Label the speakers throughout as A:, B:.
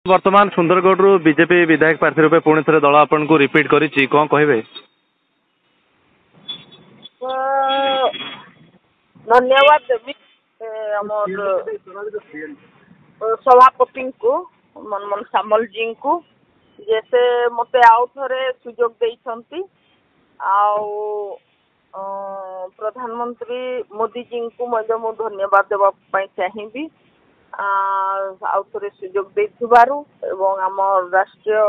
A: वर्तमान सुंदरगढ़ बीजेपी विधायक प्रार्थी रूपे पुणी थे दल आपन को रिपीट करी कौन कहे।
B: धन्यवाद देवी सभापति को मनमोहन सामल जी को जैसे मते आउ थे सुजोग देइछंती प्रधानमंत्री मोदी जी को मु धन्यवाद देवा चाहिए आउ थे सुजोग देथिबारु एवं आम राष्ट्रीय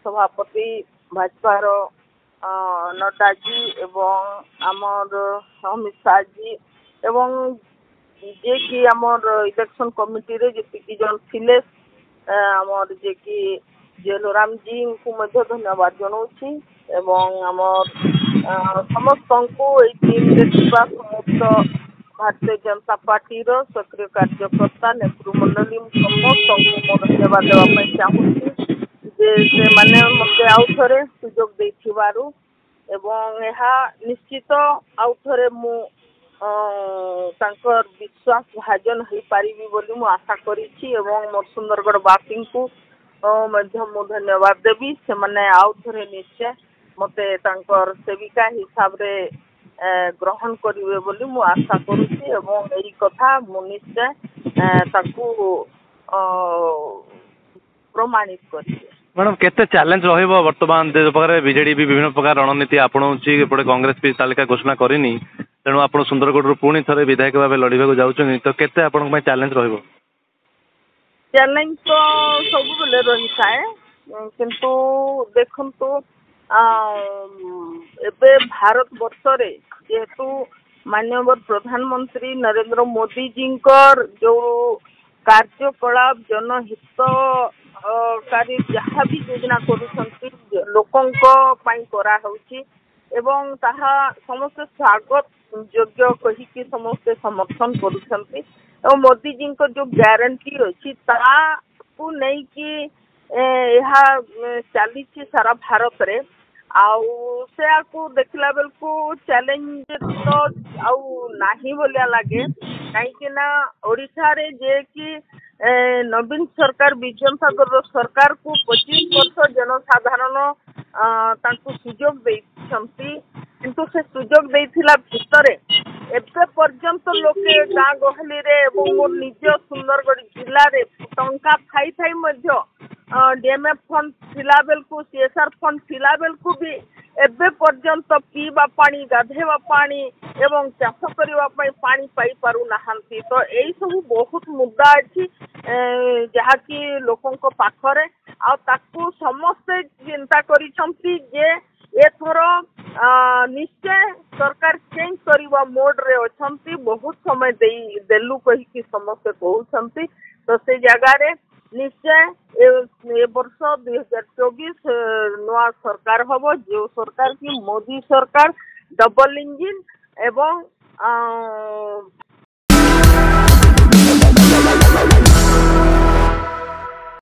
B: सभापति भाजपार नड्डा जी एवं आमर अमित शाह जी एवं जे कि आमर इलेक्शन कमिटी रे जी जन थिले आमर जे कि जेलोराम जी को मध्य धन्यवाद जनाऊँगी एवं आमर समस्त को टीम समस्त भारतीय जनता पार्टी रो सक्रिय कार्यकर्ता नेतृमंडली समस्त को धन्यवाद देवा चाहूँगी जे से माने मते आउ थरे सुजोग देथिबारु एवं यहा निश्चित आउ थरे मु तांकर विश्वास भाजन हो पारिबी बोली मु आशा करिछि एवं मोर सुंदरगढ़ बासी को मध्य मु धन्यवाद देवी से माने आउ थरे निश्चय मते तांकर सेविका हिसाब रे ग्रहण करिवे बोली मु आशा करुछि एवं एई कथा मु निश्चय ताकू प्रमाणित करिवे।
A: मैडम केते चैलेंज रहिबो वर्तमान देश पारे बीजेडी भी विभिन्न प्रकार रणनीति आपणाउछि एपटे कांग्रेस भी तालिका घोषणा करिनी तेणु आपण सुंदरगढ़ पुणी थे विधायक भाव लड़ाई जाऊँ तो केते आपण चैलेंज रहिबो।
B: चैलेंज तो सब बेले रही थाए किंतु देखंतु एबे भारत वर्ष रे जेहेतु माननीय प्रधानमंत्री नरेंद्र मोदी जी जो कार्यकलाप जनहित कारी जहाँ भी योजना करुछंती लोकंको पाई करा होउची एवं ताहा समस्त स्वागत योग्य कही कि समस्त समर्थन करुछंती एवं मोदी जी को जो गारंटी अछि ता को नहीं कि यहा चली सारा भारत रे आउ से को देखला बेल को चैलेंज तो आउ नाही बोलिया लागे कहीं ना ओडिशा रे जे कि नवीन सरकार विजय सागर सरकार को 25 वर्ष जनसाधारण तांको सुजोग देइछंती किंतु से सुजोग देइथिला भितरे एबे पर्यंत लोके गाँ गहली रे एवं मोर निज सुंदरगढ़ जिल्ला रे टंका थाई थाई मध्य डीएमएफ फंड थिला बेल को सीएसआर फंड थिला बेल को भी एबे पर्यंत पीवा पानी गाधेवा पानी एवं चाष करबा पानी पाई पारु नाहंती तो एई सब बहुत मुद्दा अछि जहा कि लोकों को पाखरे आ ताकू समस्त चिंता करिसंती जे एथर निश्चय सरकार चेंज करबा मोड रे अछंती बहुत समय देलु कहि कि समस्त कहउछंती तो से जगह रे निश्चय ए वर्ष 2024 नवा सरकार हबो जो सरकार की मोदी सरकार डबल इंजिन एवं